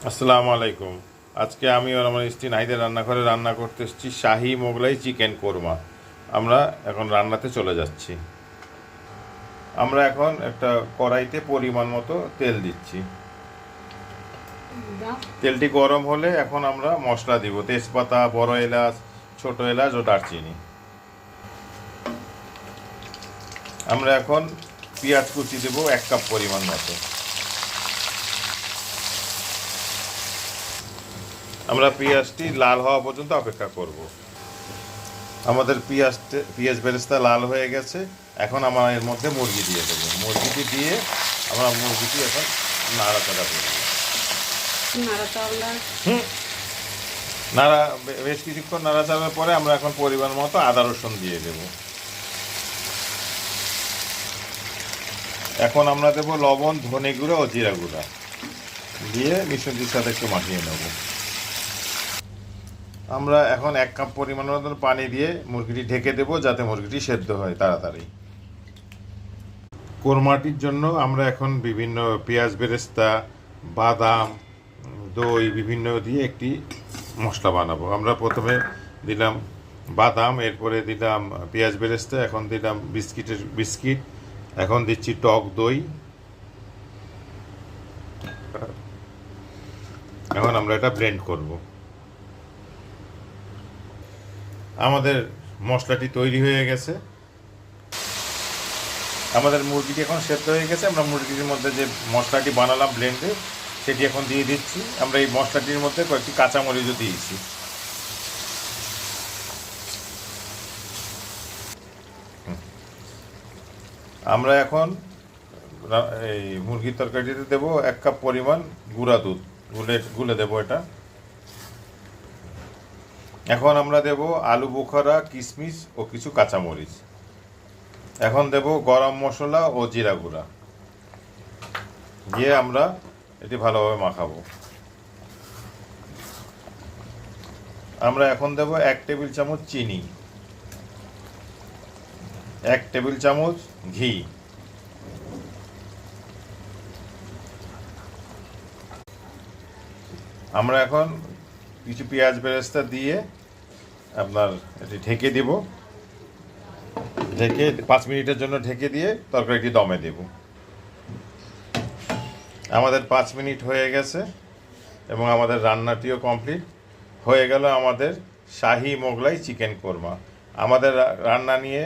আসসালামু আলাইকুম। আজকে আমি আর আমার স্ত্রী নাহিদের রান্নাঘরে রান্না করতে এসেছি শাহি মোগলাই চিকেন কোরমা। আমরা এখন রান্নাতে চলে যাচ্ছি। আমরা এখন একটা কড়াইতে পরিমাণ মতো তেল দিচ্ছি। তেলটি গরম হলে এখন আমরা মশলা দিব, তেজপাতা, বড় এলাচ, ছোট এলাচ ও দারচিনি। আমরা এখন পেঁয়াজ কুচি দেব 1 কাপ পরিমাণ মতো। আমরা পেঁয়াজটি লাল হওয়া পর্যন্ত অপেক্ষা করব। আমাদের পেঁয়াজ বেরেস্তা লাল হয়ে গেছে। এখন আমরা এর মধ্যে মুরগি দিয়ে দেবো। মুরগিটি দিয়ে আমরা মুরগিটি এখন নাড়াচাড়া করব। বেশ কিছুক্ষণ নাড়াচাড়ার পরে আমরা এখন পরিমাণ মতো আদা রসুন দিয়ে দেব। এখন আমরা দেব লবণ, ধনে গুঁড়া ও জিরা গুঁড়া দিয়ে মিশ্রণটির সাথে একটু মাখিয়ে নেব। আমরা এখন 1 কাপ পরিমাণ মতো পানি দিয়ে মুরগিটি ঢেকে দেব, যাতে মুরগিটি সেদ্ধ হয় তাড়াতাড়ি। কোরমাটির জন্য আমরা এখন বিভিন্ন পেঁয়াজ বেরেস্তা, বাদাম, দই বিভিন্ন দিয়ে একটি মশলা বানাবো। আমরা প্রথমে দিলাম বাদাম, এরপরে দিলাম পেঁয়াজ বেরেস্তা, এখন দিলাম বিস্কিট, এখন দিচ্ছি টক দই। এখন আমরা এটা ব্লেন্ড করব। আমাদের মশলাটি তৈরি হয়ে গেছে। আমাদের মুরগিটি এখন সেদ্ধ হয়ে গেছে। আমরা মুরগিটির মধ্যে যে মশলাটি বানালাম ব্লেন্ডে, সেটি এখন দিয়ে দিচ্ছি। আমরা এই মশলাটির মধ্যে কয়েকটি কাঁচামরিচও দিয়েছি। আমরা এখন এই মুরগির তরকারিতে দেবো 1 কাপ পরিমাণ গুঁড়া দুধ, গুলে দেবো এটা। এখন আমরা দেব আলু বোখারা, কিশমিশ ও কিছু কাঁচামরিচ। এখন দেব গরম মশলা ও জিরা গুঁড়া দিয়ে আমরা এটি ভালোভাবে মাখাবো। আমরা এখন দেব 1 টেবিল চামচ চিনি, 1 টেবিল চামচ ঘি। আমরা এখন কিছু পেঁয়াজ বেরেস্তা দিয়ে আপনার এটি ঢেকে দিব। ঢেকে 5 মিনিটের জন্য ঢেকে দিয়ে তরকারিটি দমে দেব। আমাদের 5 মিনিট হয়ে গেছে এবং আমাদের রান্নাটিও কমপ্লিট হয়ে গেল। আমাদের শাহি মোগলাই চিকেন কোরমা। আমাদের রান্না নিয়ে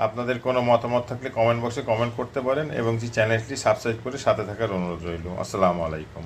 আপনাদের কোনো মতামত থাকলে কমেন্ট বক্সে কমেন্ট করতে পারেন এবং চ্যানেলটি সাবস্ক্রাইব করে সাথে থাকার অনুরোধ রইল। আসসালামু আলাইকুম।